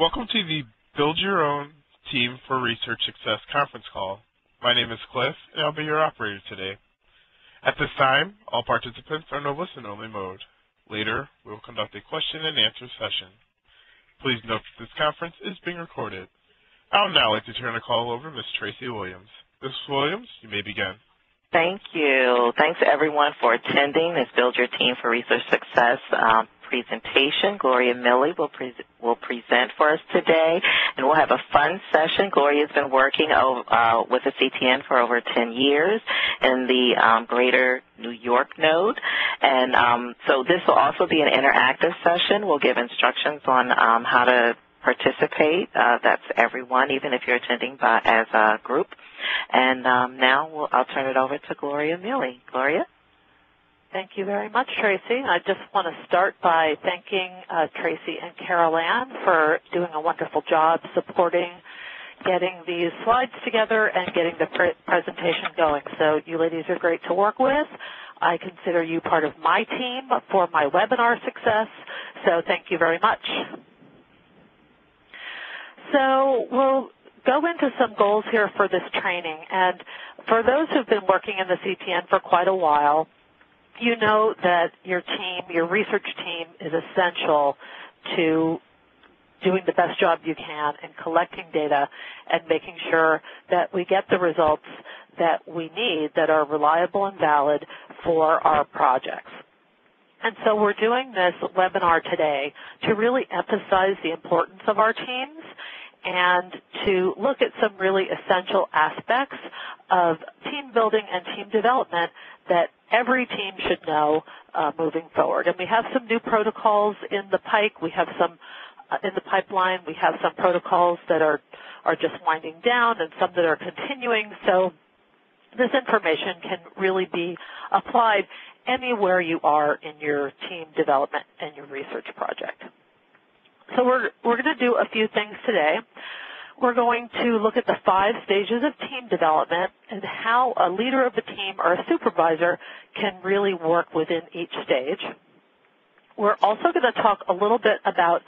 Welcome to the Build Your Own Team for Research Success conference call. My name is Cliff, and I'll be your operator today. At this time, all participants are in a listen-only mode. Later, we will conduct a question-and-answer session. Please note that this conference is being recorded. I would now like to turn the call over to Ms. Tracy Williams. Ms. Williams, you may begin. Thank you. Thanks, everyone, for attending this Build Your Team for Research Success presentation. Gloria Milley will present for us today, and we'll have a fun session. Gloria's been working with the CTN for over 10 years in the greater New York node, and so this will also be an interactive session. We'll give instructions on how to participate. That's everyone, even if you're attending as a group. And now I'll turn it over to Gloria Milley. Gloria? Thank you very much, Tracy. I just want to start by thanking Tracy and Carol Ann for doing a wonderful job supporting getting these slides together and getting the presentation going. So you ladies are great to work with. I consider you part of my team for my webinar success, so thank you very much. So we'll go into some goals here for this training. And for those who've been working in the CTN for quite a while, you know that your team, your research team, is essential to doing the best job you can in collecting data and making sure that we get the results that we need that are reliable and valid for our projects. And so we're doing this webinar today to really emphasize the importance of our teams and to look at some really essential aspects of team building and team development that every team should know moving forward. And we have some new protocols in the pike. We have some in the pipeline. We have some protocols that are just winding down and some that are continuing. So this information can really be applied anywhere you are in your team development and your research project. So we're going to do a few things today. We're going to look at the 5 stages of team development and how a leader of the team or a supervisor can really work within each stage. We're also going to talk a little bit about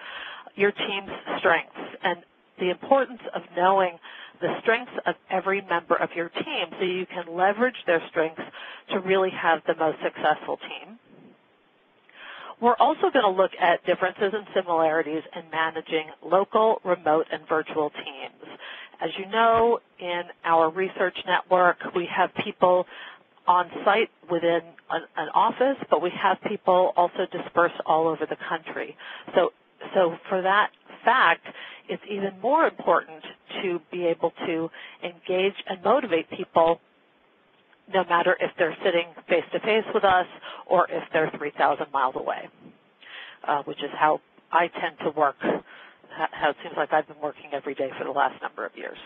your team's strengths and the importance of knowing the strengths of every member of your team so you can leverage their strengths to really have the most successful team. We're also going to look at differences and similarities in managing local, remote, and virtual teams. As you know, in our research network, we have people on site within an office, but we have people also dispersed all over the country. So for that fact, it's even more important to be able to engage and motivate people no matter if they're sitting face-to-face with us or if they're 3,000 miles away, which is how I tend to work, how it seems like I've been working every day for the last number of years.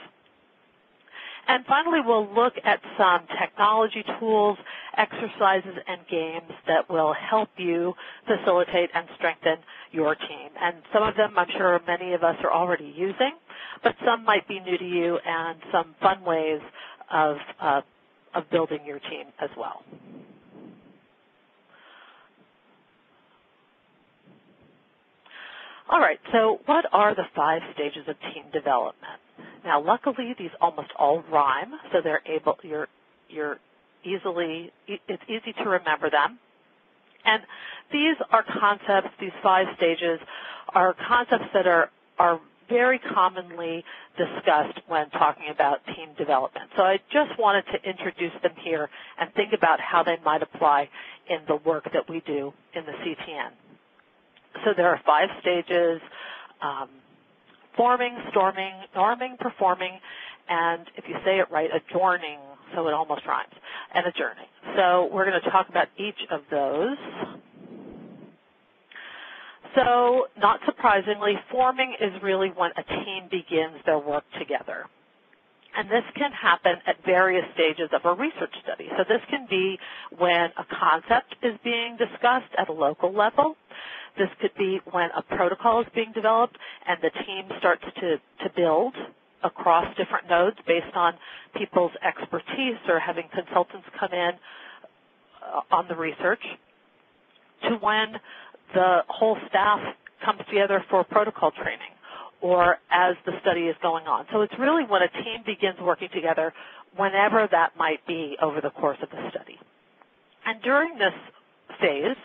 And finally, we'll look at some technology tools, exercises, and games that will help you facilitate and strengthen your team. And some of them I'm sure many of us are already using, but some might be new to you and some fun ways of building your team as well. All right, so what are the 5 stages of team development? Now, luckily, these almost all rhyme, so it's easy to remember them. And these are concepts, these 5 stages are concepts that are very commonly discussed when talking about team development. So I just wanted to introduce them here and think about how they might apply in the work that we do in the CTN. So there are 5 stages: forming, storming, norming, performing, and if you say it right, adjourning, so it almost rhymes, and adjourning. So we're going to talk about each of those. So not surprisingly, forming is really when a team begins their work together. And this can happen at various stages of a research study. So this can be when a concept is being discussed at a local level. This could be when a protocol is being developed and the team starts to build across different nodes based on people's expertise or having consultants come in on the research, to when the whole staff comes together for protocol training, or as the study is going on. So it's really when a team begins working together, whenever that might be over the course of the study. And during this phase,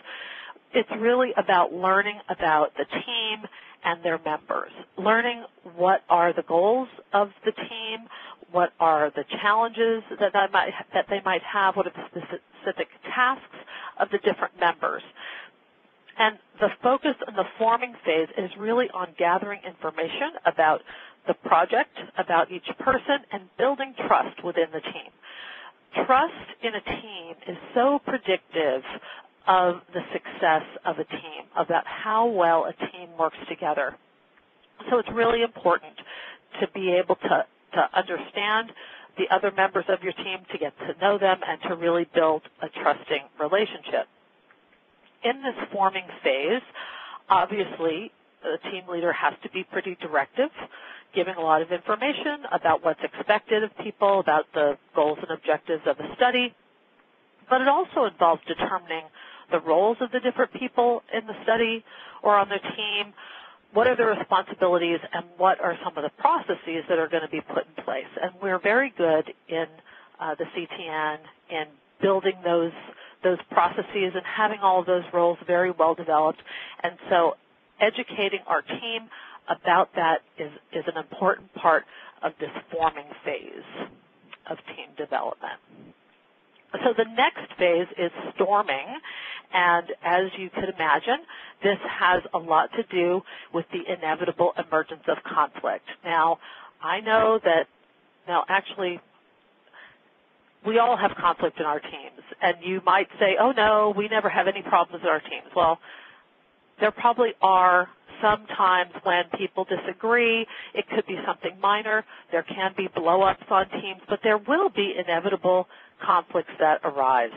it's really about learning about the team and their members, learning what are the goals of the team, what are the challenges that they might have, what are the specific tasks of the different members. And the focus in the forming phase is really on gathering information about the project, about each person, and building trust within the team. Trust in a team is so predictive of the success of a team, about how well a team works together. So it's really important to be able to understand the other members of your team, to get to know them, and to really build a trusting relationship. In this forming phase, obviously, the team leader has to be pretty directive, giving a lot of information about what's expected of people, about the goals and objectives of the study. But it also involves determining the roles of the different people in the study or on the team, what are the responsibilities, and what are some of the processes that are going to be put in place. And we're very good in the CTN in building those processes and having all of those roles very well developed. And so educating our team about that is an important part of this forming phase of team development. So the next phase is storming, and as you could imagine, this has a lot to do with the inevitable emergence of conflict. Now, I know that, actually, we all have conflict in our teams, and you might say, oh no, we never have any problems in our teams. Well, there probably are some times when people disagree. It could be something minor. There can be blow-ups on teams, but there will be inevitable conflicts that arise.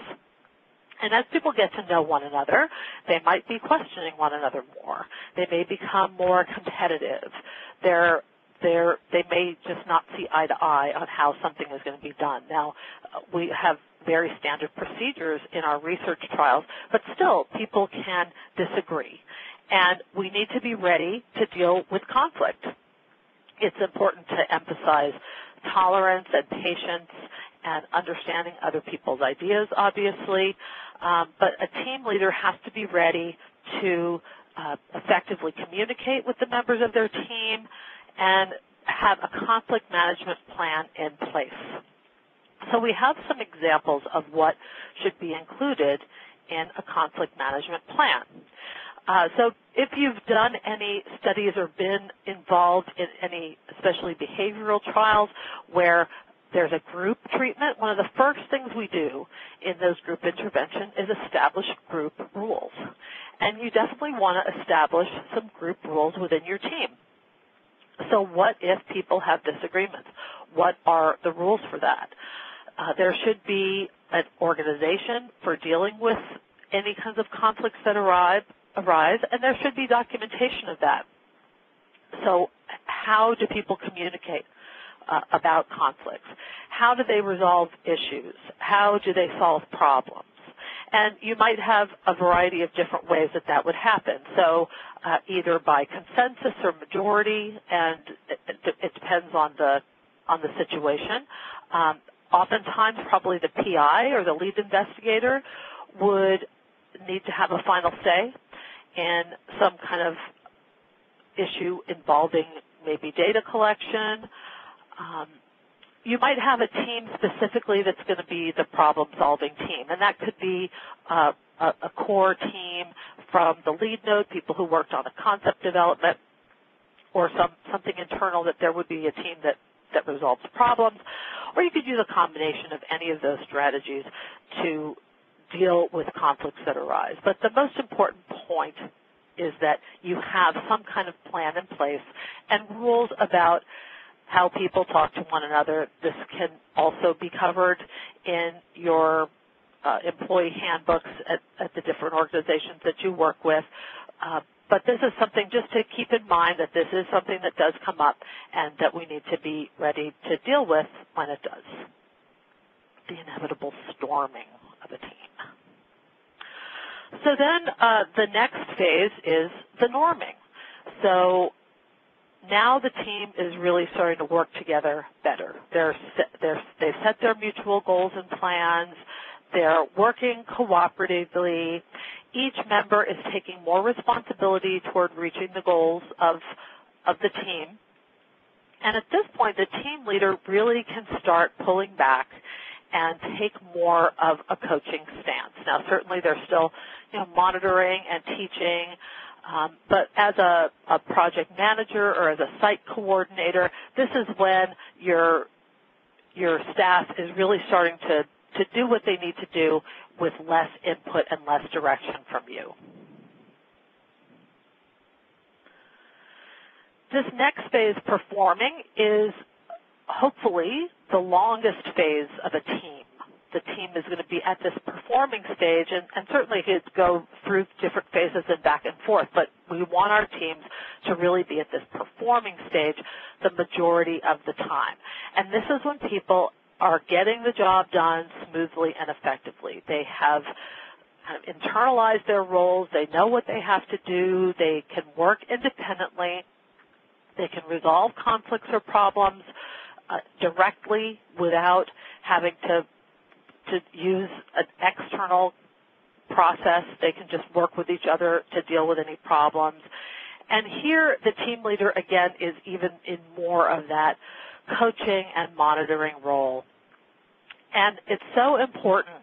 And as people get to know one another, they might be questioning one another more. They may become more competitive. They may just not see eye to eye on how something is going to be done. Now, we have very standard procedures in our research trials, but still people can disagree. And we need to be ready to deal with conflict. It's important to emphasize tolerance and patience and understanding other people's ideas, obviously, but a team leader has to be ready to effectively communicate with the members of their team and have a conflict management plan in place. So we have some examples of what should be included in a conflict management plan. So if you've done any studies or been involved in any, especially behavioral trials, where there's a group treatment, one of the first things we do in those group interventions is establish group rules. And you definitely want to establish some group rules within your team. So what if people have disagreements? What are the rules for that? There should be an organization for dealing with any kinds of conflicts that arise, and there should be documentation of that. So how do people communicate about conflicts? How do they resolve issues? How do they solve problems? And you might have a variety of different ways that that would happen. So either by consensus or majority, and it depends on the situation. Oftentimes, probably the PI or the lead investigator would need to have a final say in some kind of issue involving maybe data collection. You might have a team specifically that's going to be the problem-solving team, and that could be a core team from the lead node, people who worked on a concept development, or something internal that there would be a team that resolves problems, or you could use a combination of any of those strategies to deal with conflicts that arise. But the most important point is that you have some kind of plan in place and rules about how people talk to one another. This can also be covered in your employee handbooks at the different organizations that you work with. But this is something just to keep in mind, that this is something that does come up and that we need to be ready to deal with when it does. The inevitable storming of a team. So then the next phase is the norming. So now the team is really starting to work together better. They've set their mutual goals and plans. They're working cooperatively. Each member is taking more responsibility toward reaching the goals of the team. And at this point, the team leader really can start pulling back and take more of a coaching stance. Now, certainly they're still monitoring and teaching, but as a project manager or as a site coordinator, this is when your staff is really starting to do what they need to do with less input and less direction from you. This next phase, performing, is hopefully the longest phase of a team. The team is going to be at this performing stage, and certainly it could go through different phases and back and forth, but we want our teams to really be at this performing stage the majority of the time. And this is when people are getting the job done smoothly and effectively. They have kind of internalized their roles. They know what they have to do. They can work independently. They can resolve conflicts or problems directly without having to use an external process. They can just work with each other to deal with any problems. And here the team leader, again, is even in more of that coaching and monitoring role. And it's so important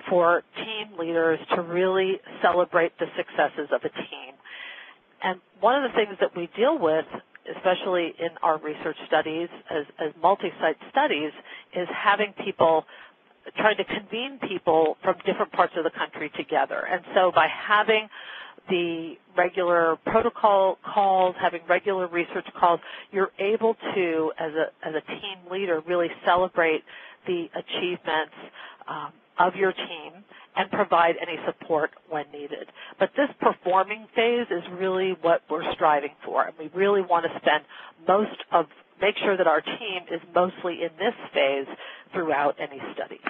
for team leaders to really celebrate the successes of a team. And one of the things that we deal with, especially in our research studies as multi-site studies, is having people, trying to convene people from different parts of the country together. And so by having the regular protocol calls, having regular research calls, you're able to, as a team leader, really celebrate the achievements of your team and provide any support when needed. But this performing phase is really what we're striving for, and we really want to spend make sure that our team is mostly in this phase throughout any study.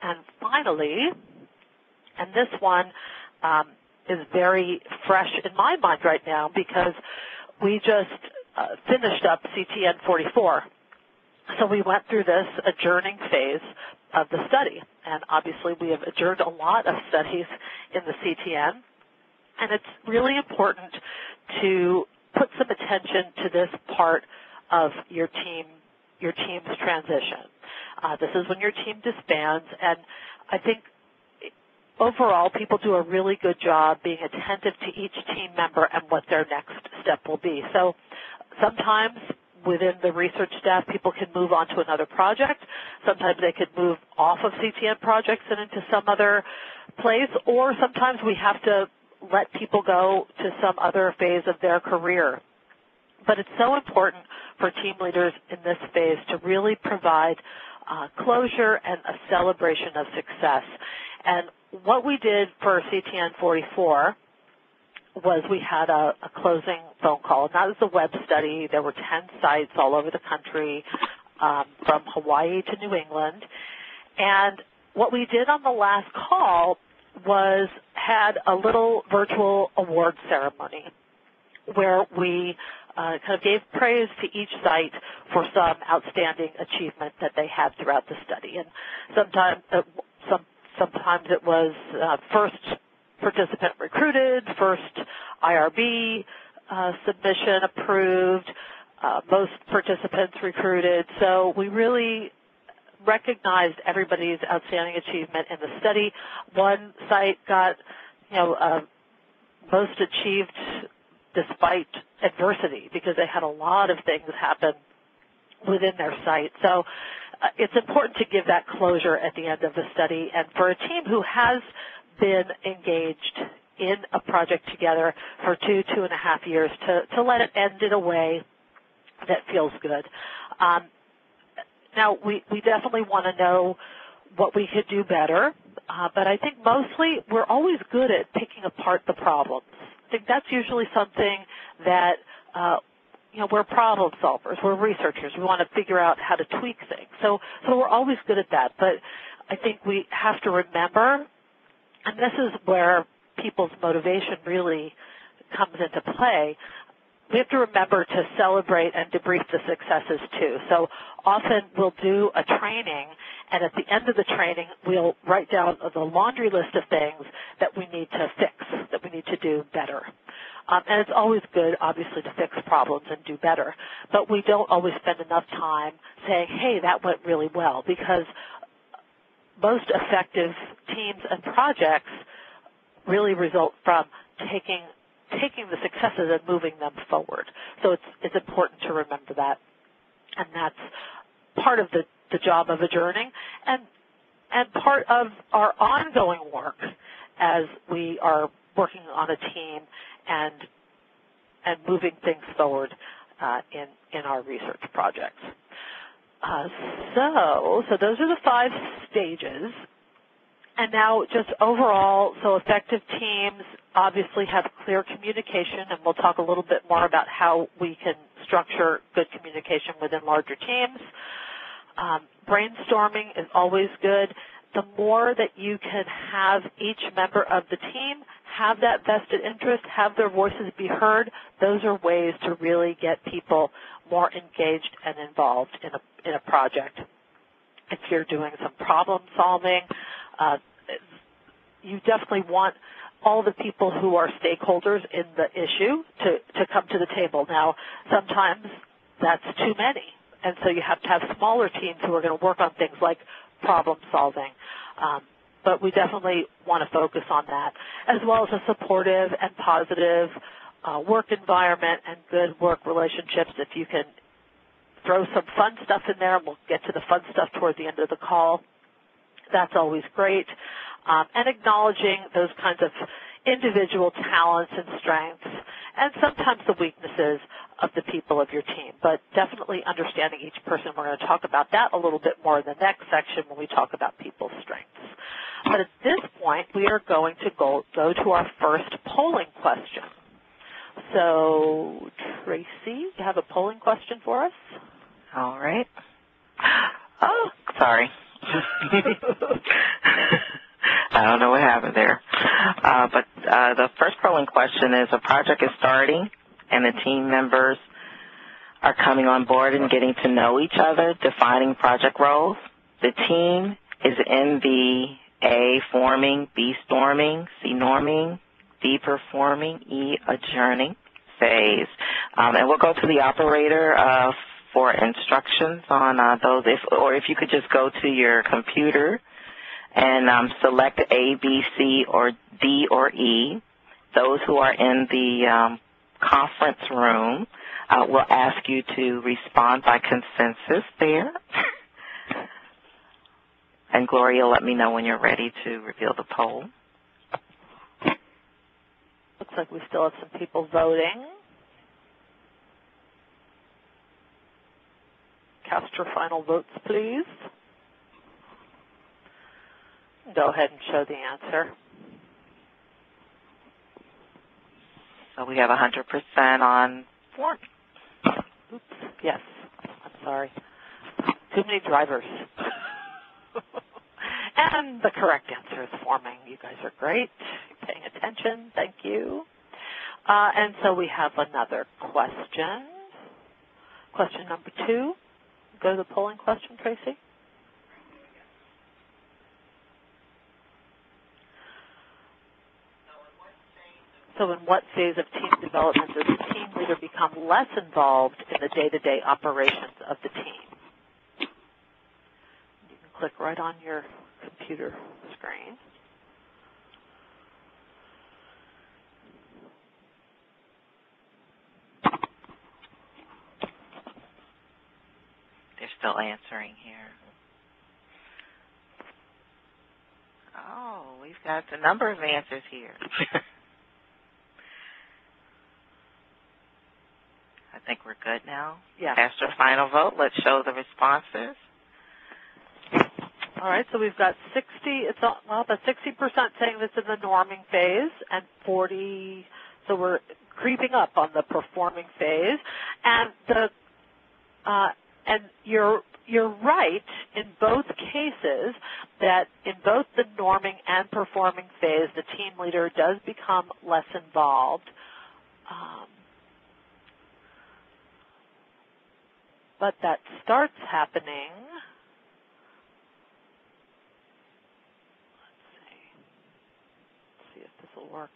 And finally, and this one is very fresh in my mind right now because we just finished up CTN 44. So we went through this adjourning phase of the study, and obviously we have adjourned a lot of studies in the CTN, and it's really important to put some attention to this part of your team's transition. This is when your team disbands, and I think overall people do a really good job being attentive to each team member and what their next step will be. So sometimes within the research staff, people can move on to another project. Sometimes they could move off of CTN projects and into some other place, or sometimes we have to let people go to some other phase of their career. But it's so important for team leaders in this phase to really provide closure and a celebration of success. And what we did for CTN 44 was we had a closing phone call, and that was a web study. There were 10 sites all over the country, from Hawaii to New England. And what we did on the last call was had a little virtual award ceremony where we kind of gave praise to each site for some outstanding achievement that they had throughout the study. And sometimes it was first participant recruited, first IRB submission approved, most participants recruited. So we really recognized everybody's outstanding achievement in the study. One site got, most achieved despite adversity because they had a lot of things happen within their site. So it's important to give that closure at the end of the study, and for a team who has been engaged in a project together for 2.5 years to let it end in a way that feels good. Now, we definitely want to know what we could do better, but I think mostly we're always good at picking apart the problems. I think that's usually something that, we're problem solvers, we're researchers, we want to figure out how to tweak things. So we're always good at that, but I think we have to remember, and this is where people's motivation really comes into play, we have to remember to celebrate and debrief the successes too. So often we'll do a training, and at the end of the training, we'll write down the laundry list of things that we need to fix, that we need to do better. And it's always good, obviously, to fix problems and do better. But we don't always spend enough time saying, hey, that went really well, because most effective teams and projects really result from taking the successes and moving them forward. So it's important to remember that. And that's part of the job of adjourning and part of our ongoing work as we are working on a team and moving things forward in our research projects. So those are the 5 stages. And now just overall, so effective teams obviously have clear communication, and we'll talk a little bit more about how we can structure good communication within larger teams. Brainstorming is always good. The more that you can have each member of the team have that vested interest, have their voices be heard, those are ways to really get people more engaged and involved in a project. If you're doing some problem solving, you definitely want all the people who are stakeholders in the issue to come to the table. Now, sometimes that's too many, and so you have to have smaller teams who are going to work on things like problem solving. But we definitely want to focus on that, as well as a supportive and positive work environment and good work relationships. If you can throw some fun stuff in there, and we'll get to the fun stuff toward the end of the call, that's always great. And acknowledging those kinds of individual talents and strengths, and sometimes the weaknesses of the people of your team, but definitely understanding each person. We're going to talk about that a little bit more in the next section when we talk about people's strengths. But at this point, we are going to go to our first polling question. So, Tracy, you have a polling question for us? All right. Oh, sorry. I don't know what happened there. But the first polling question is, a project is starting and the team members are coming on board and getting to know each other, defining project roles. The team is in the A, forming, B, storming, C, norming, D, performing, E, adjourning phase. And we'll go to the operator for instructions on those, if you could just go to your computer and select A, B, C, or D, or E. Those who are in the conference room will ask you to respond by consensus there. And Gloria, let me know when you're ready to reveal the poll. Looks like we still have some people voting. Cast your final votes, please. Go ahead and show the answer. So we have 100% on form. Oops, yes, I'm sorry. Too many drivers. And the correct answer is forming. You guys are great. You're paying attention. Thank you. And so we have another question. Question number 2. Go to the polling question, Tracy. So in what phase of team development does the team leader become less involved in the day-to-day operations of the team? You can click right on your computer screen. They're still answering here. Oh, we've got a number of answers here. I think we're good now. Yeah. Cast your final vote. Let's show the responses. All right, so we've got 60, about 60% saying it's in the norming phase, and 40, so we're creeping up on the performing phase. And you're right in both cases that in both the norming and performing phase, the team leader does become less involved. But that starts happening. Let's see if this will work.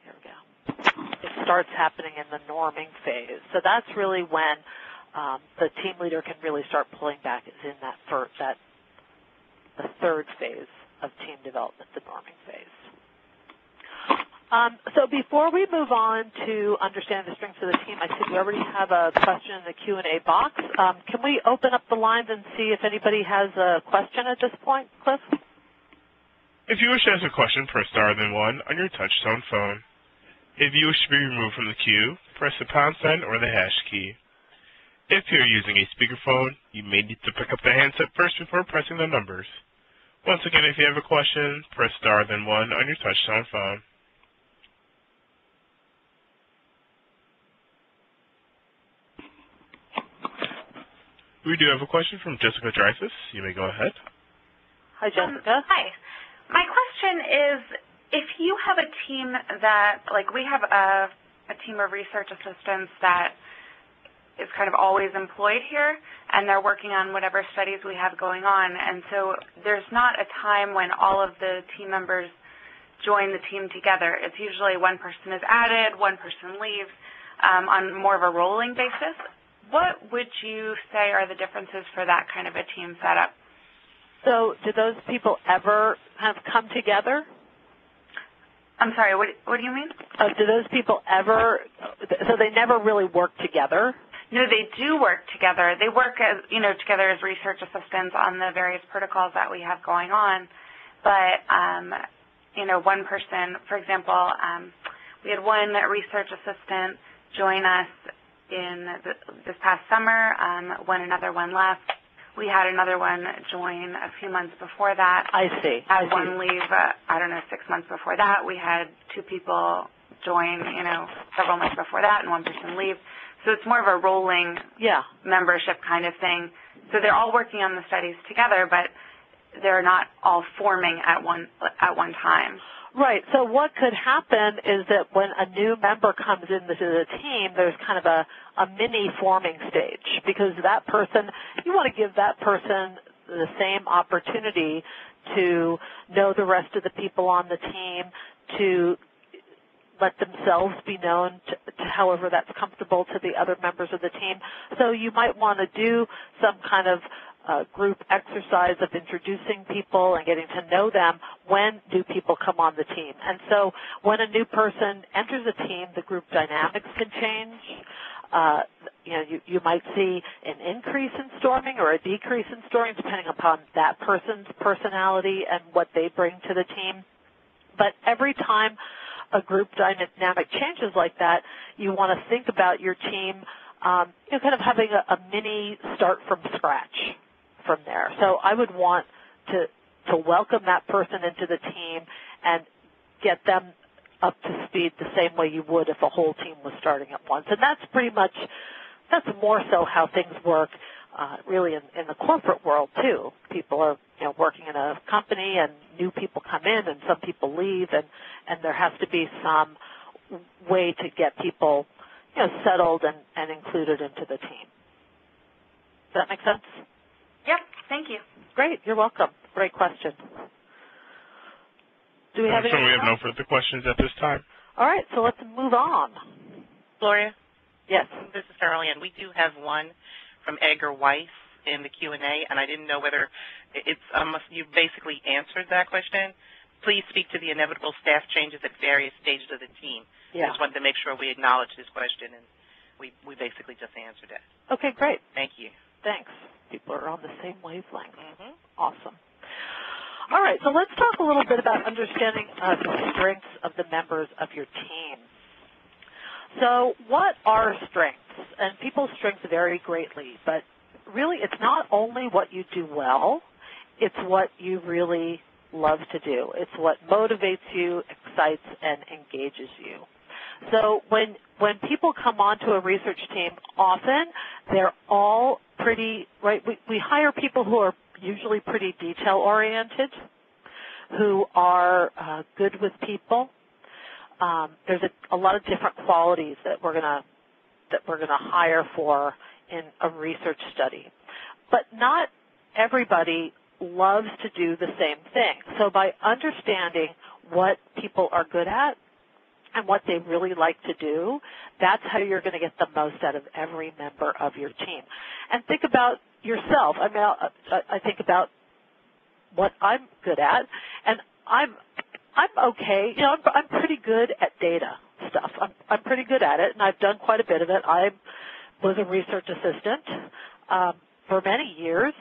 Here we go. It starts happening in the norming phase. So that's really when the team leader can really start pulling back, is in the third phase of team development, the norming phase. So before we move on to understand the strengths of the team, I think we already have a question in the Q&A box. Can we open up the lines and see if anybody has a question at this point, Cliff? If you wish to ask a question, press star then 1 on your touch-tone phone. If you wish to be removed from the queue, press the pound sign or the hash key. If you're using a speakerphone, you may need to pick up the handset first before pressing the numbers. Once again, if you have a question, press star then 1 on your touch-tone phone. We do have a question from Jessica Dreyfus. You may go ahead. Hi, Jessica. Hi. My question is, if you have a team that, like we have a team of research assistants that is kind of always employed here, and they're working on whatever studies we have going on, and so there's not a time when all of the team members join the team together. It's usually one person is added, one person leaves on more of a rolling basis. What would you say are the differences for that kind of a team setup? So do those people ever kind of come together? I'm sorry, what do you mean? Do those people ever, so they never really work together? No, they do work together. They work as, together as research assistants on the various protocols that we have going on. But, one person, for example, we had one research assistant join us in this past summer when another one left. We had another one join a few months before that. I see. Had one leave, 6 months before that. We had 2 people join, several months before that, and one person leave. So it's more of a rolling membership kind of thing. So they're all working on the studies together, but they're not all forming at one time. Right. So what could happen is that when a new member comes into the team, there's kind of a mini forming stage, because that person, you want to give that person the same opportunity to know the rest of the people on the team, to let themselves be known to however that's comfortable to the other members of the team. So you might want to do some kind of group exercise of introducing people and getting to know them when new people come on the team. And so when a new person enters a team, the group dynamics can change. You might see an increase in storming or a decrease in storming depending upon that person's personality and what they bring to the team. But every time a group dynamic changes like that, you want to think about your team kind of having a mini start from scratch from there. So I would want to welcome that person into the team and get them up to speed the same way you would if a whole team was starting at once. And that's more so how things work really in the corporate world too. People are working in a company and new people come in and some people leave, and there has to be some way to get people settled and included into the team. Does that make sense? Yep, thank you. Great, you're welcome. Great question. Do we have any? We have no further questions at this time. All right, so let's move on. Gloria? Yes. This is Carol Ann. We do have one from Edgar Weiss in the Q&A, and I didn't know whether it's you basically answered that question. Please speak to the inevitable staff changes at various stages of the team. Yeah. I just wanted to make sure we acknowledged this question, and we basically just answered it. Okay, great. Thank you. Thanks. People are on the same wavelength. Mm-hmm. Awesome. All right, so let's talk a little bit about understanding the strengths of the members of your team. So what are strengths? And people's strengths vary greatly, but really it's not only what you do well, it's what you really love to do. It's what motivates you, excites, and engages you. So when people come onto a research team, often they're all pretty, right, we hire people who are usually pretty detail-oriented, who are good with people, there's a lot of different qualities that we're going to hire for in a research study. But not everybody loves to do the same thing. So by understanding what people are good at and what they really like to do, that's how you're going to get the most out of every member of your team. And think about yourself. I mean, I think about what I'm good at, and I'm okay. You know, I'm pretty good at data stuff. I'm pretty good at it, and I've done quite a bit of it. I was a research assistant for many years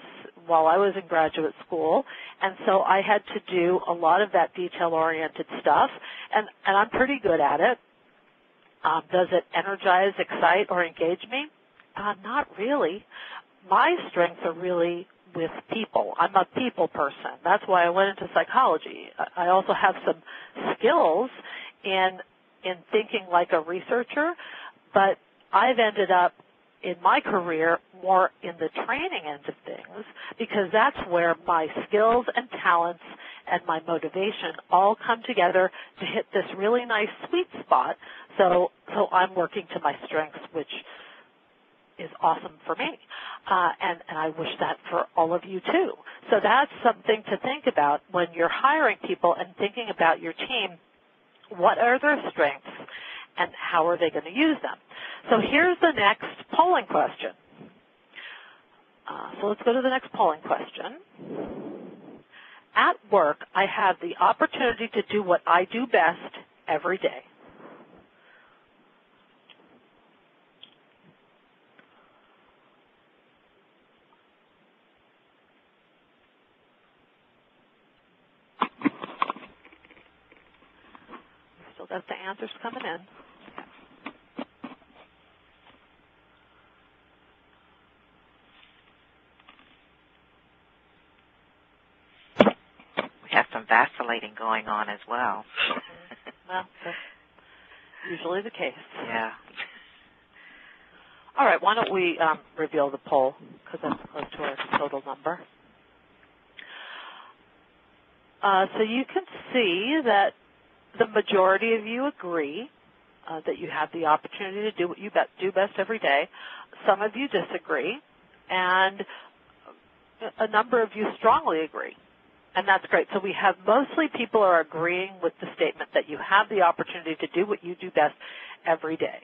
while I was in graduate school, and so I had to do a lot of that detail-oriented stuff, and I'm pretty good at it. Does it energize, excite, or engage me? Not really. My strengths are really with people. I'm a people person. That's why I went into psychology. I also have some skills in thinking like a researcher, but I've ended up in my career more in the training end of things because that's where my skills and talents and my motivation all come together to hit this really nice sweet spot. So I'm working to my strengths, which is awesome for me, and I wish that for all of you too. So that's something to think about when you're hiring people and thinking about your team. What are their strengths and how are they going to use them? So here's the next polling question. So let's go to the next polling question. At work, I have the opportunity to do what I do best every day. Still got the answers coming in. Vacillating going on as well. Well, that's usually the case. Yeah. All right, why don't we reveal the poll because that's close to our total number. So you can see that the majority of you agree that you have the opportunity to do what you do best every day. Some of you disagree, and a number of you strongly agree. And that's great. So we have mostly people are agreeing with the statement that you have the opportunity to do what you do best every day.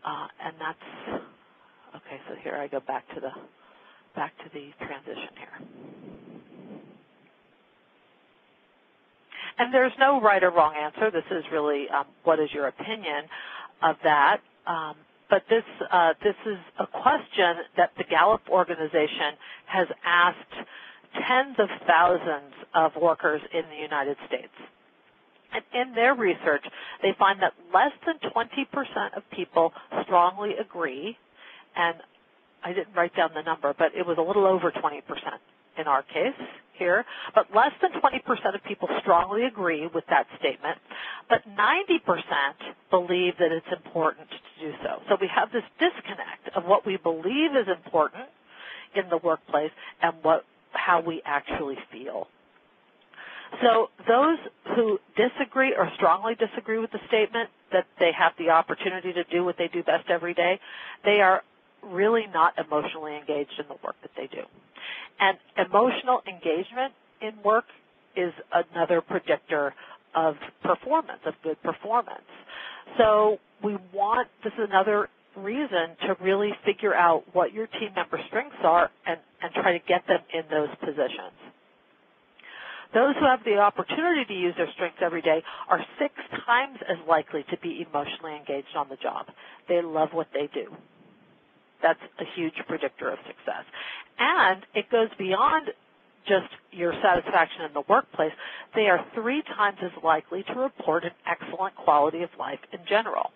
And that's okay. So here I go back to the transition here. And there's no right or wrong answer. This is really what is your opinion of that. But this is a question that the Gallup organization has asked tens of thousands of workers in the United States. And in their research, they find that less than 20% of people strongly agree, and I didn't write down the number, but it was a little over 20% in our case here, but less than 20% of people strongly agree with that statement, but 90% believe that it's important to do so. So we have this disconnect of what we believe is important in the workplace and how we actually feel. So those who disagree or strongly disagree with the statement that they have the opportunity to do what they do best every day, they are really not emotionally engaged in the work that they do. And emotional engagement in work is another predictor of performance, of good performance. So this is another reason to really figure out what your team member strengths are and try to get them in those positions. Those who have the opportunity to use their strengths every day are 6 times as likely to be emotionally engaged on the job. They love what they do. That's a huge predictor of success. And it goes beyond just your satisfaction in the workplace. They are 3 times as likely to report an excellent quality of life in general.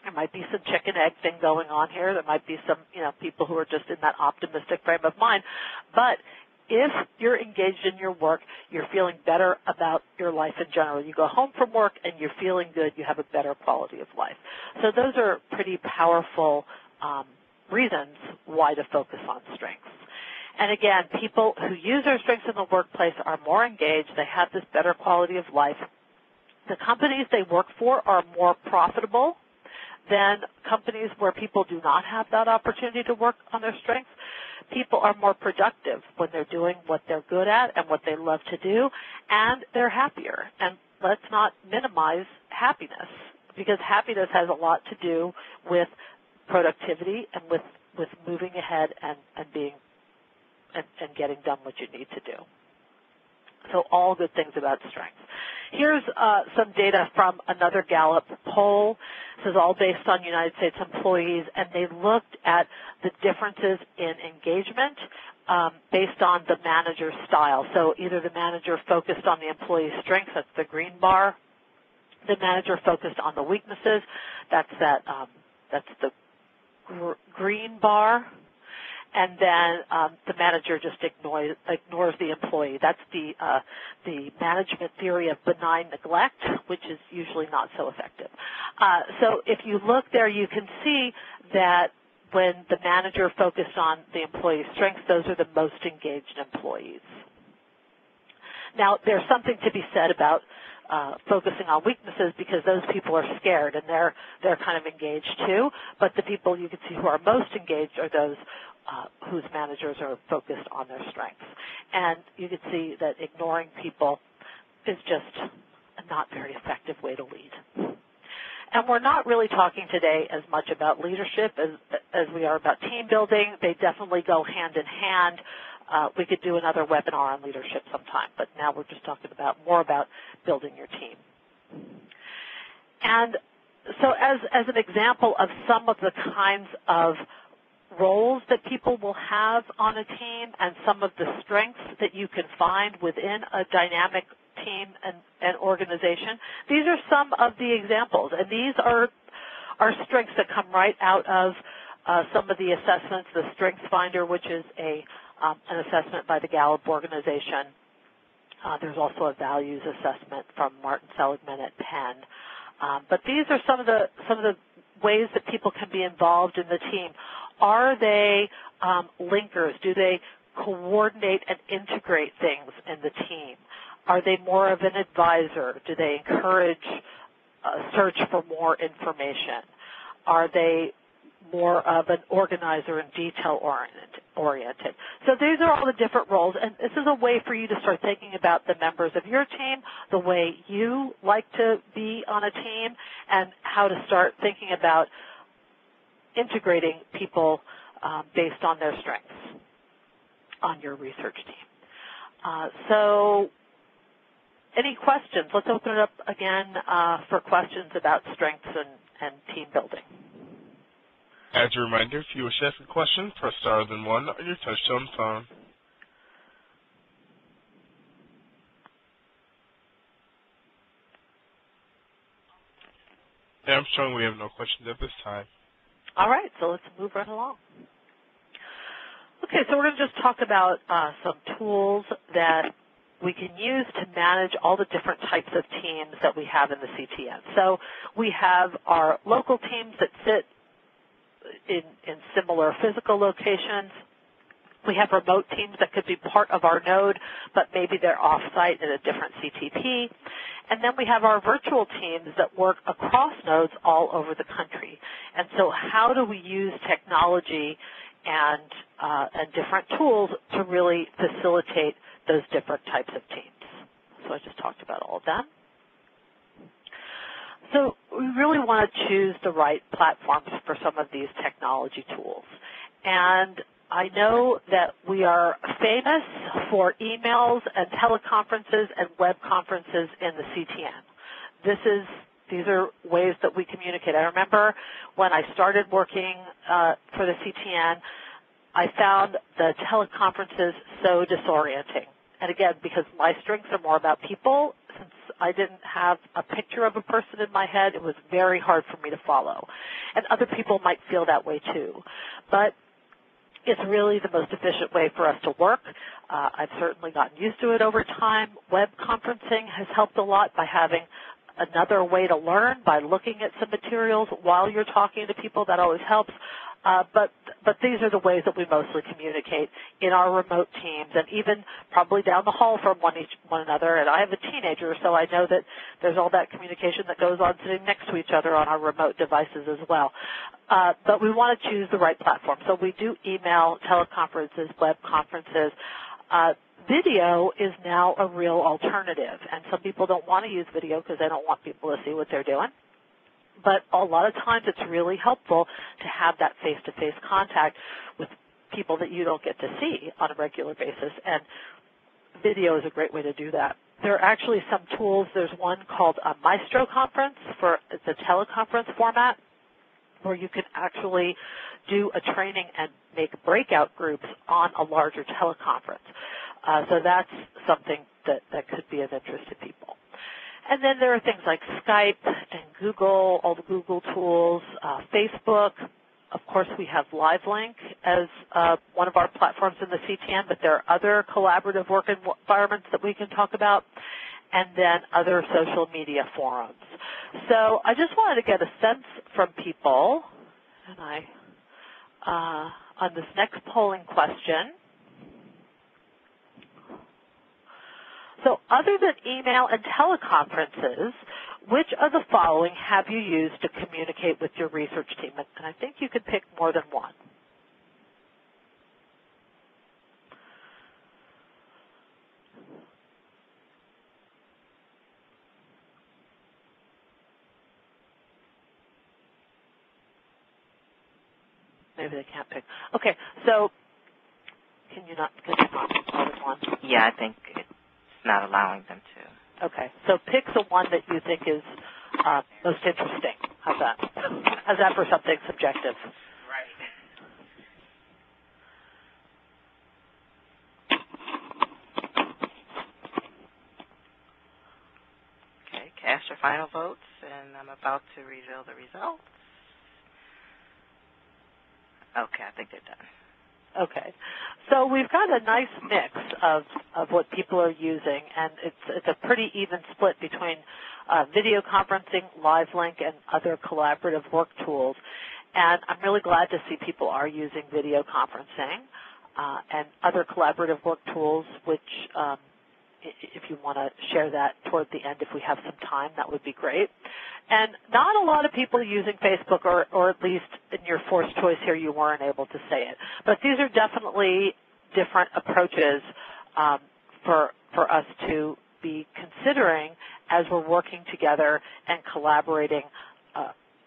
There might be some chicken-egg thing going on here. There might be some, people who are just in that optimistic frame of mind. But if you're engaged in your work, you're feeling better about your life in general. You go home from work and you're feeling good. You have a better quality of life. So those are pretty powerful reasons why to focus on strengths. And again, people who use their strengths in the workplace are more engaged. They have this better quality of life. the companies they work for are more profitable than companies where people do not have that opportunity to work on their strengths. People are more productive when they're doing what they're good at and what they love to do, and they're happier. And let's not minimize happiness, because happiness has a lot to do with productivity and with moving ahead and getting done what you need to do. So all good things about strengths. Here's some data from another Gallup poll. This is all based on United States employees, and they looked at the differences in engagement based on the manager's style. So either the manager focused on the employee's strengths, that's the green bar, the manager focused on the weaknesses, that's the green bar, and then the manager just ignores the employee. That's the management theory of benign neglect, which is usually not so effective. So if you look there, you can see that when the manager focused on the employee's strengths, those are the most engaged employees. Now, there's something to be said about focusing on weaknesses, because those people are scared and they're kind of engaged too, but the people you can see who are most engaged are those whose managers are focused on their strengths. And you can see that ignoring people is just a not very effective way to lead. And we're not really talking today as much about leadership as we are about team building. They definitely go hand in hand. We could do another webinar on leadership sometime, but now we're just talking more about building your team. And so as an example of some of the kinds of roles that people will have on a team and some of the strengths that you can find within a dynamic team and organization, these are some of the examples. And these are strengths that come right out of some of the assessments, the Strengths Finder, which is an assessment by the Gallup organization. There's also a values assessment from Martin Seligman at Penn. But these are some of the ways that people can be involved in the team. Are they linkers? Do they coordinate and integrate things in the team? Are they more of an advisor? Do they encourage a search for more information? Are they more of an organizer and detail-oriented? So these are all the different roles, and this is a way for you to start thinking about the members of your team, the way you like to be on a team, and how to start thinking about integrating people based on their strengths on your research team. So any questions? Let's open it up again for questions about strengths and team building. As a reminder, if you wish to ask a question, press star then 1 on your touch-tone phone. And I'm showing we have no questions at this time. All right, so let's move right along. Okay, so we're going to just talk about some tools that we can use to manage all the different types of teams that we have in the CTN. So we have our local teams that sit in similar physical locations. We have remote teams that could be part of our node, but maybe they're off-site in a different CTP. And then we have our virtual teams that work across nodes all over the country. And so how do we use technology and different tools to really facilitate those different types of teams? So I just talked about all of them. So we really want to choose the right platforms for some of these technology tools. And I know that we are famous for emails and teleconferences and web conferences in the CTN. These are ways that we communicate. I remember when I started working for the CTN, I found the teleconferences so disorienting. And again, because my strengths are more about people, since I didn't have a picture of a person in my head, it was very hard for me to follow. And other people might feel that way too. But it's really the most efficient way for us to work. I've certainly gotten used to it over time. Web conferencing has helped a lot by having another way to learn, by looking at some materials while you're talking to people. That always helps. But these are the ways that we mostly communicate in our remote teams, and even probably down the hall from one another. And I have a teenager, so I know that there's all that communication that goes on sitting next to each other on our remote devices as well. But we want to choose the right platform. So we do email, teleconferences, web conferences. Video is now a real alternative, and some people don't want to use video because they don't want people to see what they're doing. But a lot of times it's really helpful to have that face-to-face contact with people that you don't get to see on a regular basis, and video is a great way to do that. There are actually some tools. There's one called a Maestro Conference for the teleconference format, where you can actually do a training and make breakout groups on a larger teleconference. So that's something that could be of interest to people. And then there are things like Skype and Google, all the Google tools, Facebook. Of course, we have LiveLink as one of our platforms in the CTN, but there are other collaborative work environments that we can talk about, and then other social media forums. So I just wanted to get a sense from people, and on this next polling question. So other than email and teleconferences, which of the following have you used to communicate with your research team? And I think you could pick more than one. Maybe they can't pick. Okay, so can you not pick more than one? Yeah, I think it's not allowing them to. Okay, so pick the one that you think is most interesting. How's that? How's that for something subjective? Right. Okay, cast your final votes, and I'm about to reveal the results. Okay, I think they're done. Okay, so we've got a nice mix of what people are using, and it's a pretty even split between video conferencing, LiveLink, and other collaborative work tools. And I'm really glad to see people are using video conferencing and other collaborative work tools, which if you want to share that toward the end, if we have some time, that would be great. And not a lot of people using Facebook, or at least in your forced choice here, you weren't able to say it. But these are definitely different approaches for us to be considering as we're working together and collaborating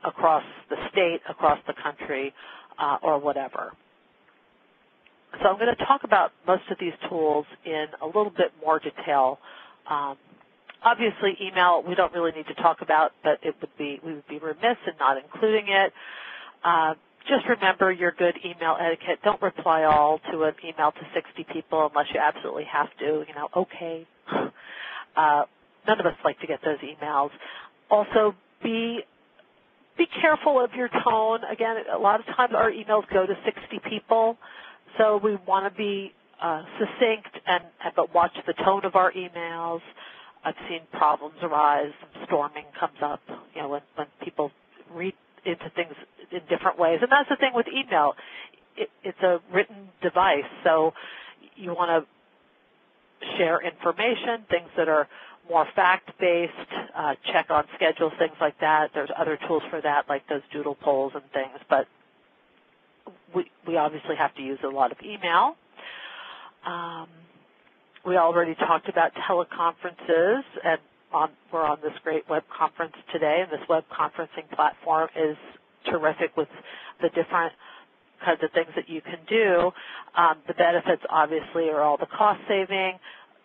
across the state, across the country, or whatever. So I'm going to talk about most of these tools in a little bit more detail. Obviously, email we don't really need to talk about, but we would be remiss in not including it. Just remember your good email etiquette. Don't reply all to an email to 60 people unless you absolutely have to. You know, okay. None of us like to get those emails. Also, be careful of your tone. Again, a lot of times our emails go to 60 people. So we want to be succinct, but watch the tone of our emails. I've seen problems arise, storming comes up, you know, when people read into things in different ways. And that's the thing with email. It's a written device, so you want to share information, things that are more fact-based, check on schedules, things like that. There's other tools for that, like those doodle polls and things, but we obviously have to use a lot of email. We already talked about teleconferences, and we're on this great web conference today, and this web conferencing platform is terrific with the different kinds of things that you can do. The benefits, obviously, are all the cost saving,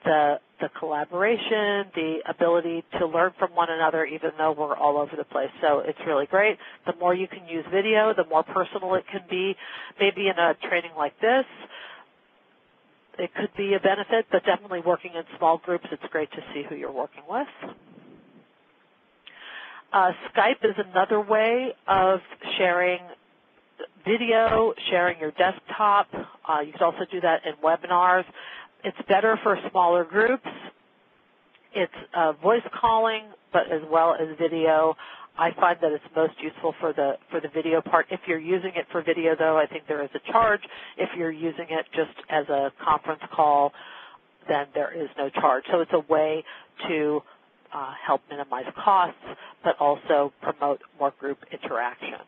the collaboration, the ability to learn from one another, even though we're all over the place. So it's really great. The more you can use video, the more personal it can be. Maybe in a training like this, it could be a benefit, but definitely working in small groups, it's great to see who you're working with. Skype is another way of sharing video, sharing your desktop. You can also do that in webinars. It's better for smaller groups. It's voice calling, but as well as video. I find that it's most useful for the video part. If you're using it for video, though, I think there is a charge. If you're using it just as a conference call, then there is no charge. So it's a way to help minimize costs, but also promote more group interaction.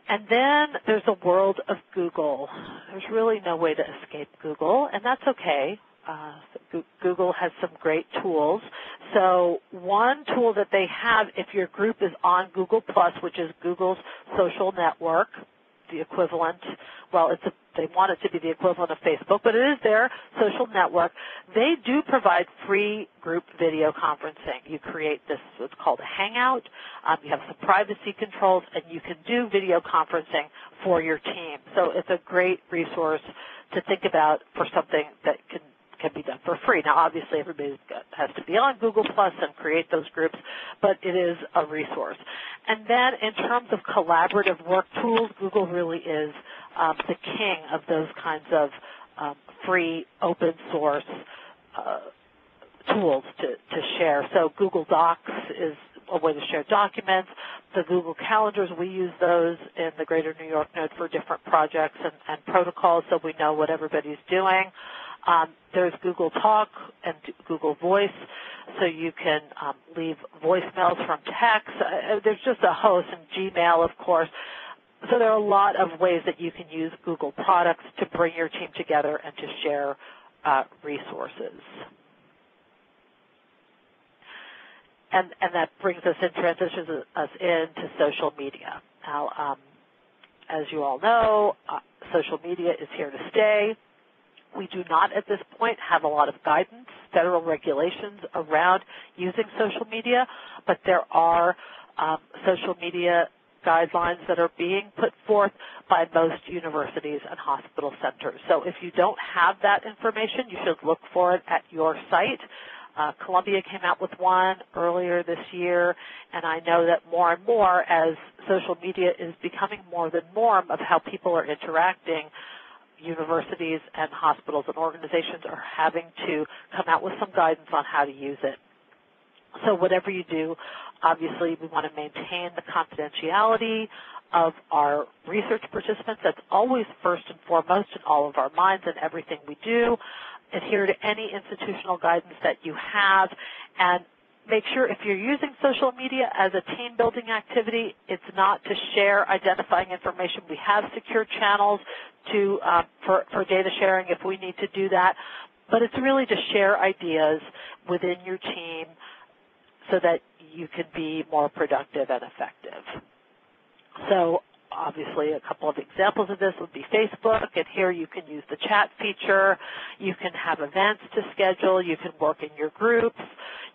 And then there's the world of Google. There's really no way to escape Google, and that's okay. Google has some great tools. So one tool that they have, if your group is on Google+, which is Google's social network, the equivalent, well, they want it to be the equivalent of Facebook, but it is their social network. They do provide free group video conferencing. You create this, what's called a Hangout. You have some privacy controls, and you can do video conferencing for your team. So it's a great resource to think about for something that can be done for free. Now, obviously, everybody has to be on Google+ and create those groups, but it is a resource. And then in terms of collaborative work tools, Google really is the king of those kinds of free, open source tools to share. So Google Docs is a way to share documents. The Google Calendars, we use those in the Greater New York Node for different projects and protocols, so we know what everybody's doing. There's Google Talk and Google Voice, so you can leave voicemails from text. There's just a host, and Gmail, of course. So there are a lot of ways that you can use Google products to bring your team together and to share resources. And that brings us in, transitions us into social media. Now, as you all know, social media is here to stay. We do not at this point have a lot of guidance, federal regulations around using social media, but there are social media guidelines that are being put forth by most universities and hospital centers. So if you don't have that information, you should look for it at your site. Columbia came out with one earlier this year, and I know that more and more as social media is becoming more the norm of how people are interacting, universities and hospitals and organizations are having to come out with some guidance on how to use it. So whatever you do, obviously we want to maintain the confidentiality of our research participants. That's always first and foremost in all of our minds and everything we do. Adhere to any institutional guidance that you have, and make sure if you're using social media as a team building activity, it's not to share identifying information. We have secure channels for data sharing if we need to do that, but it's really to share ideas within your team so that you can be more productive and effective. So obviously a couple of examples of this would be Facebook, and here you can use the chat feature. You can have events to schedule. You can work in your groups.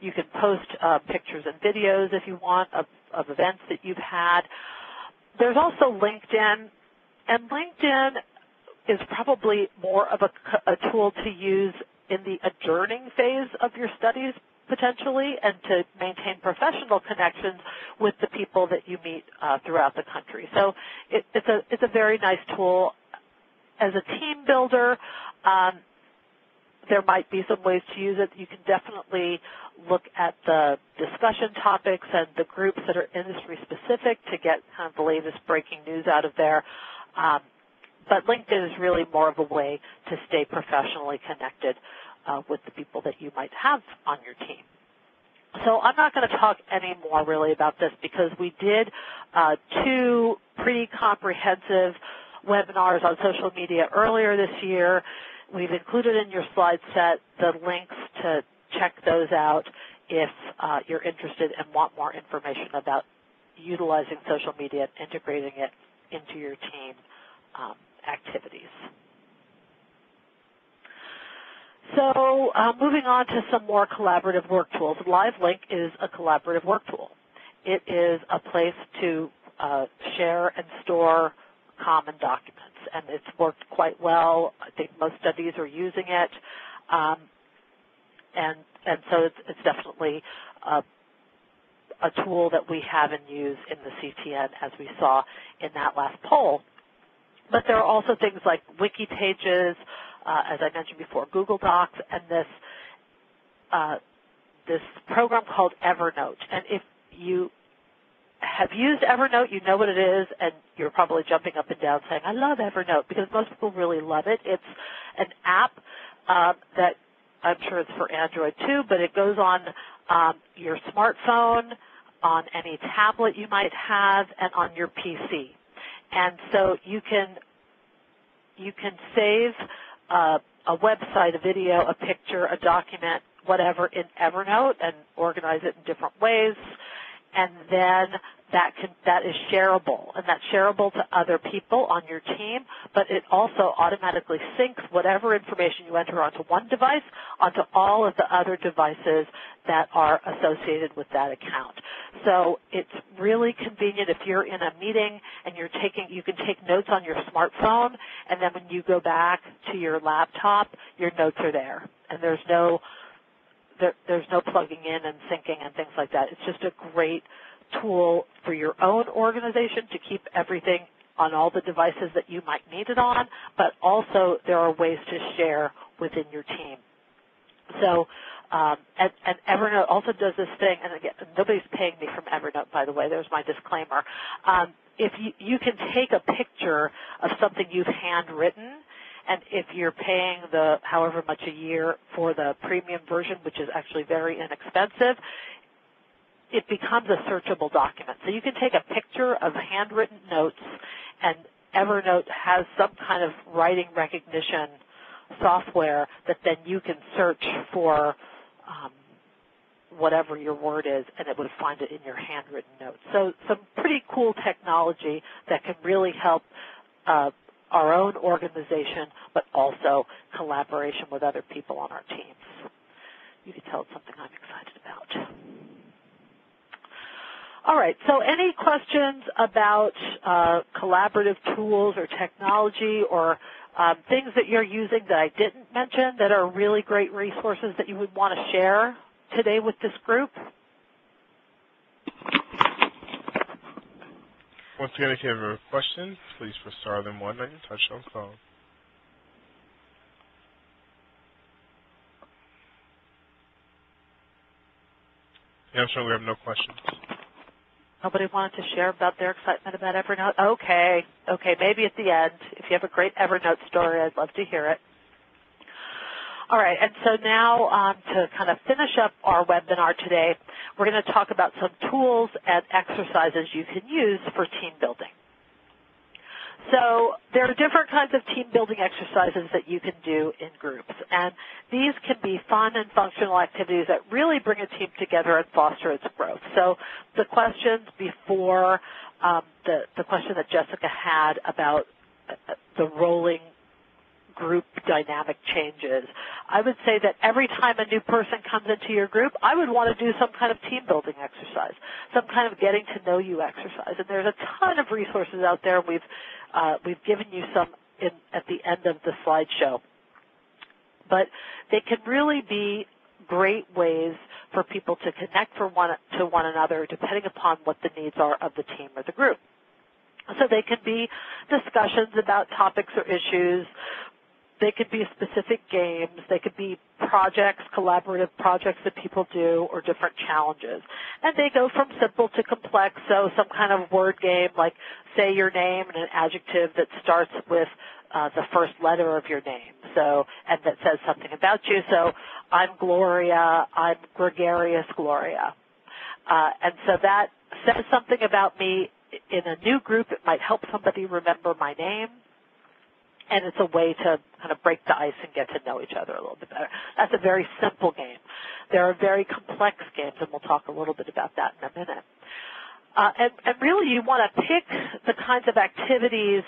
You can post pictures and videos if you want of events that you've had. There's also LinkedIn, and LinkedIn is probably more of a tool to use in the adjourning phase of your studies potentially, and to maintain professional connections with the people that you meet throughout the country. So it's a very nice tool. As a team builder, there might be some ways to use it. You can definitely look at the discussion topics and the groups that are industry specific to get kind of the latest breaking news out of there. But LinkedIn is really more of a way to stay professionally connected with the people that you might have on your team. So I'm not going to talk any more really about this because we did two pretty comprehensive webinars on social media earlier this year. We've included in your slide set the links to check those out if you're interested and want more information about utilizing social media and integrating it into your team activities. So moving on to some more collaborative work tools. LiveLink is a collaborative work tool. It is a place to share and store common documents, and it's worked quite well. I think most studies are using it, and so it's definitely a tool that we have and use in the CTN, as we saw in that last poll. But there are also things like wiki pages, as I mentioned before, Google Docs, and this this program called Evernote. And if you have used Evernote, you know what it is, and you're probably jumping up and down saying, I love Evernote, because most people really love it. It's an app that I'm sure it's for Android too, but it goes on your smartphone, on any tablet you might have, and on your PC. And so you can save a website, a video, a picture, a document, whatever, in Evernote and organize it in different ways. And then that is shareable, and that's shareable to other people on your team, but it also automatically syncs whatever information you enter onto one device onto all of the other devices that are associated with that account. So it's really convenient if you're in a meeting and you can take notes on your smartphone, and then when you go back to your laptop, your notes are there, and there's no plugging in and syncing and things like that. It's just a great tool for your own organization to keep everything on all the devices that you might need it on, but also there are ways to share within your team. So, and Evernote also does this thing, and again, nobody's paying me from Evernote, by the way. There's my disclaimer. If you can take a picture of something you've handwritten, and if you're paying the however much a year for the premium version, which is actually very inexpensive, it becomes a searchable document. So you can take a picture of handwritten notes, and Evernote has some kind of writing recognition software that then you can search for whatever your word is, and it would find it in your handwritten notes. So some pretty cool technology that can really help our own organization, but also collaboration with other people on our teams. You can tell it's something I'm excited about. All right, so any questions about collaborative tools or technology or things that you're using that I didn't mention that are really great resources that you would want to share today with this group? Once again, if you have a question, please press star then 1 on your touch-tone phone. Yeah, I'm sure we have no questions. Nobody wanted to share about their excitement about Evernote? Okay, maybe at the end. If you have a great Evernote story, I'd love to hear it. All right, and so now to kind of finish up our webinar today, we're going to talk about some tools and exercises you can use for team building. So there are different kinds of team building exercises that you can do in groups, and these can be fun and functional activities that really bring a team together and foster its growth. So the questions before, the question that Jessica had about the rolling group dynamic changes, I would say that every time a new person comes into your group, I would want to do some kind of team building exercise, some kind of getting to know you exercise. And there's a ton of resources out there. We've given you some at the end of the slideshow. But they can really be great ways for people to connect to one another depending upon what the needs are of the team or the group. So they can be discussions about topics or issues. They could be specific games. They could be projects, collaborative projects that people do, or different challenges. And they go from simple to complex, so some kind of word game like say your name and an adjective that starts with the first letter of your name, and that says something about you. So I'm Gloria, I'm gregarious Gloria. And so that says something about me. In a new group, it might help somebody remember my name. And it's a way to kind of break the ice and get to know each other a little bit better. That's a very simple game. There are very complex games, and we'll talk a little bit about that in a minute. And really, you want to pick the kinds of activities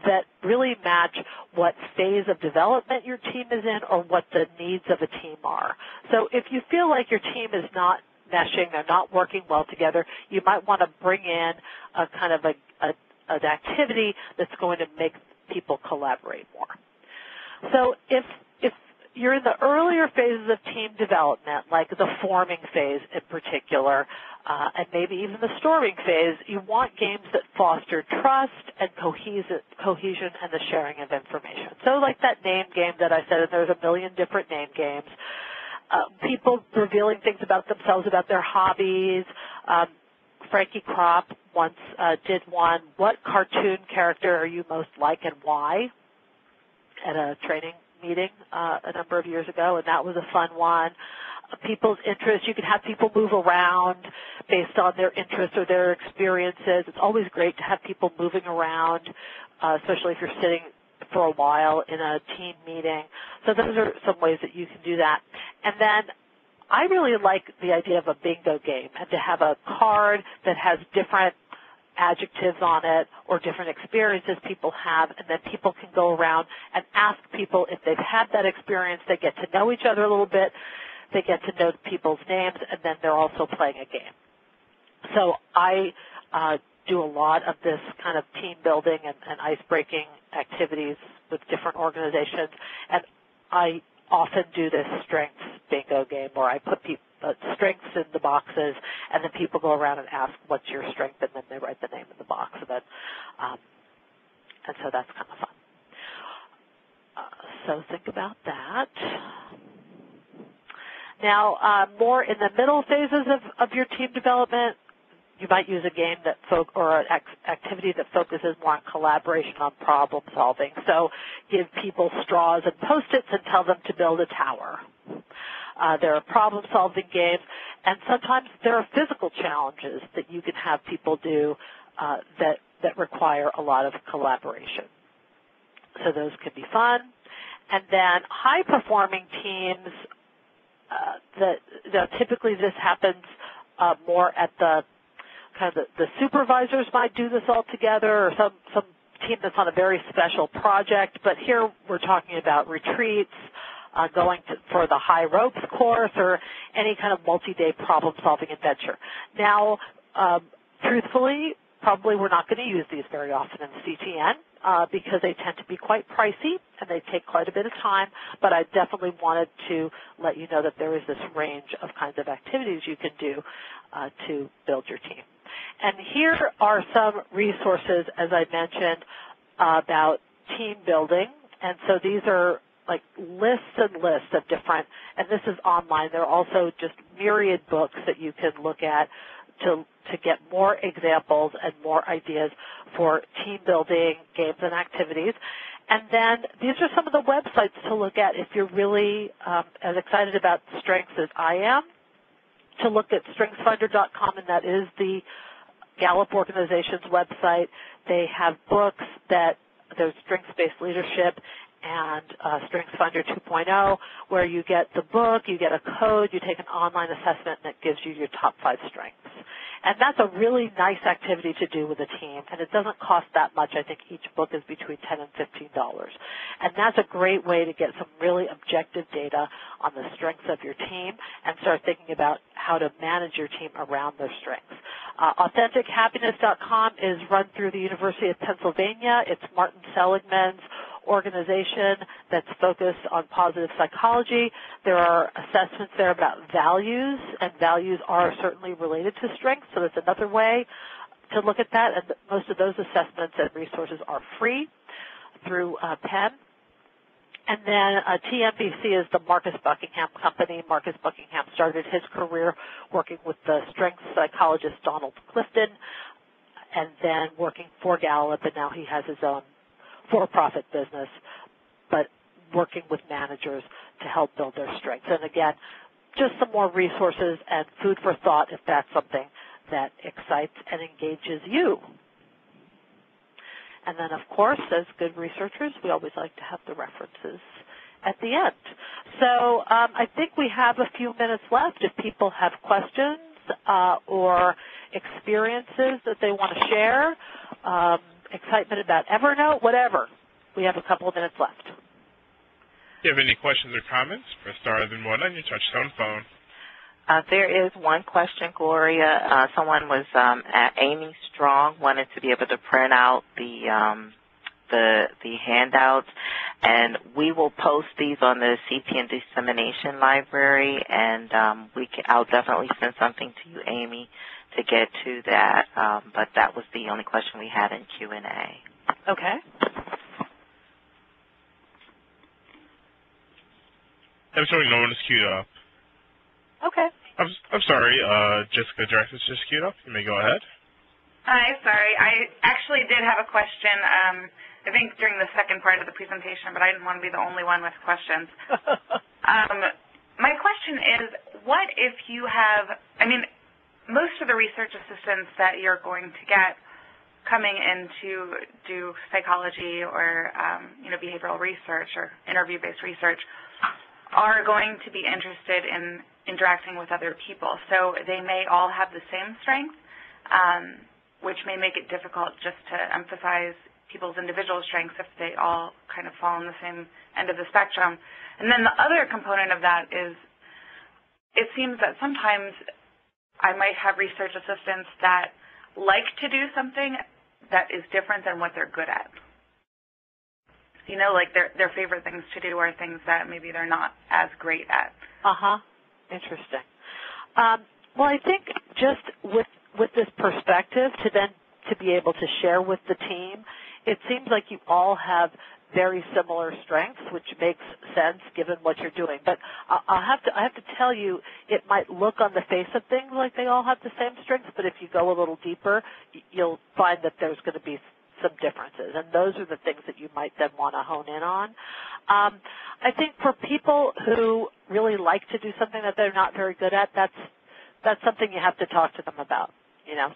that really match what phase of development your team is in or what the needs of a team are. So if you feel like your team is not meshing, they're not working well together, you might want to bring in a kind of an activity that's going to make people collaborate more. So if you're in the earlier phases of team development, like the forming phase in particular, and maybe even the storming phase, you want games that foster trust and cohesion and the sharing of information. So like that name game that I said, and there's a million different name games. People revealing things about themselves, about their hobbies. Frankie Kropp once did one, what cartoon character are you most like and why, at a training meeting a number of years ago, and that was a fun one. People's interests, you can have people move around based on their interests or their experiences. It's always great to have people moving around, especially if you're sitting for a while in a team meeting. So those are some ways that you can do that. And then I really like the idea of a bingo game and to have a card that has different adjectives on it or different experiences people have, and then people can go around and ask people if they've had that experience. They get to know each other a little bit. They get to know people's names, and then they're also playing a game. So I do a lot of this kind of team building and ice-breaking activities with different organizations, and I often do this strengths bingo game where I put strengths in the boxes, and then people go around and ask, what's your strength, and then they write the name in the box. And so that's kind of fun. So think about that. Now, more in the middle phases of your team development, you might use a game or an activity that focuses more on collaboration, on problem solving. So give people straws and Post-its and tell them to build a tower. There are problem-solving games, and sometimes there are physical challenges that you can have people do that require a lot of collaboration. So those can be fun. And then high-performing teams, typically this happens more at the supervisors might do this all together, or some team that's on a very special project. But here we're talking about retreats, going for the high ropes course, or any kind of multi-day problem-solving adventure. Now, truthfully, probably we're not going to use these very often in CTN because they tend to be quite pricey and they take quite a bit of time, but I definitely wanted to let you know that there is this range of kinds of activities you can do to build your team. And here are some resources, as I mentioned, about team building. And so these are like lists and lists of different, and this is online. There are also just myriad books that you can look at to get more examples and more ideas for team building games and activities. And then these are some of the websites to look at if you're really as excited about strengths as I am, to look at strengthsfinder.com, and that is the Gallup organization's website. They have books there's Strengths-Based Leadership and StrengthsFinder 2.0, where you get the book, you get a code, you take an online assessment, and it gives you your top 5 strengths. And that's a really nice activity to do with a team, and it doesn't cost that much. I think each book is between $10 and $15. And that's a great way to get some really objective data on the strengths of your team and start thinking about how to manage your team around those strengths. AuthenticHappiness.com is run through the University of Pennsylvania. It's Martin Seligman's organization that's focused on positive psychology. There are assessments there about values, and values are certainly related to strengths, so that's another way to look at that. And most of those assessments and resources are free through Penn. And then TMBC is the Marcus Buckingham company. Marcus Buckingham started his career working with the strength psychologist Donald Clifton, and then working for Gallup, and now he has his own for-profit business, but working with managers to help build their strengths. And again, just some more resources and food for thought if that's something that excites and engages you. And then, of course, as good researchers, we always like to have the references at the end. So I think we have a few minutes left if people have questions or experiences that they want to share, excitement about Evernote, whatever. We have a couple of minutes left. If you have any questions or comments, press star then 1 on your touch-tone phone. There is one question, Gloria. Someone was, Amy Strong, wanted to be able to print out the handouts, and we will post these on the CTN Dissemination Library, and I'll definitely send something to you, Amy, to get to that. But that was the only question we had in Q&A. Okay. I'm showing no one is queued up. Okay. I'm sorry, Jessica Drexler's just queued up. You may go ahead. Hi, sorry. I actually did have a question, I think during the second part of the presentation, but I didn't want to be the only one with questions. My question is, what if you have, most of the research assistants that you're going to get coming in to do psychology or, behavioral research or interview-based research are going to be interested in interacting with other people. So they may all have the same strengths, which may make it difficult just to emphasize people's individual strengths if they all kind of fall on the same end of the spectrum. And then the other component of that is it seems that sometimes I might have research assistants that like to do something that is different than what they're good at. Like their favorite things to do are things that maybe they're not as great at. Interesting. Well, I think just with this perspective to be able to share with the team, it seems like you all have very similar strengths, which makes sense given what you're doing. But I have to tell you, it might look on the face of things like they all have the same strengths, but if you go a little deeper, you'll find that there's going to be some differences, and those are the things that you might then want to hone in on. I think for people who really like to do something that they're not very good at, that's something you have to talk to them about.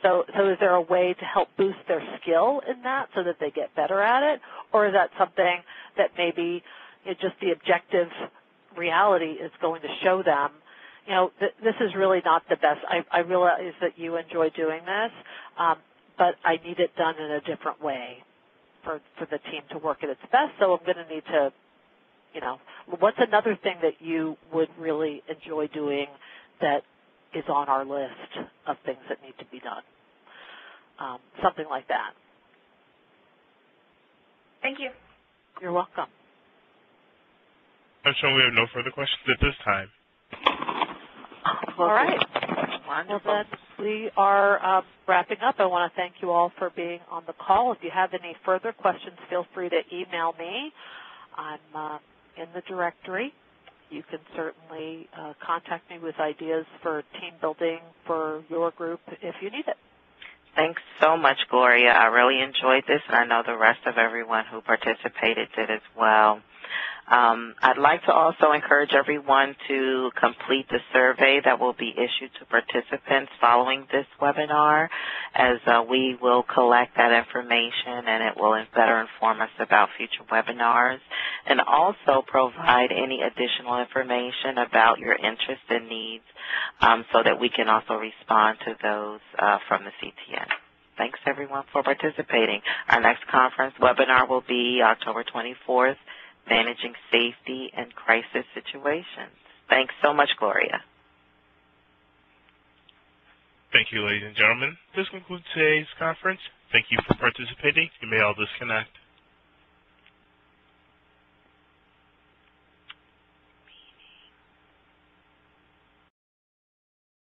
So is there a way to help boost their skill in that so that they get better at it, or is that something that maybe just the objective reality is going to show them, this is really not the best. I realize that you enjoy doing this, but I need it done in a different way for the team to work at its best, so I'm going to need to, what's another thing that you would really enjoy doing that is on our list of things that need to be done? Something like that. Thank you. You're welcome. I'm sure we have no further questions at this time. All right. Wonderful. Well, then we are wrapping up. I want to thank you all for being on the call. If you have any further questions, feel free to email me. I'm in the directory. You can certainly contact me with ideas for team building for your group if you need it. Thanks so much, Gloria. I really enjoyed this, and I know the rest of everyone who participated did as well. I'd like to also encourage everyone to complete the survey that will be issued to participants following this webinar, as we will collect that information and it will better inform us about future webinars, and also provide any additional information about your interests and needs so that we can also respond to those from the CTN. Thanks, everyone, for participating. Our next conference webinar will be October 24th, Managing Safety in Crisis Situations. Thanks so much, Gloria. Thank you, ladies and gentlemen. This concludes today's conference. Thank you for participating. You may all disconnect.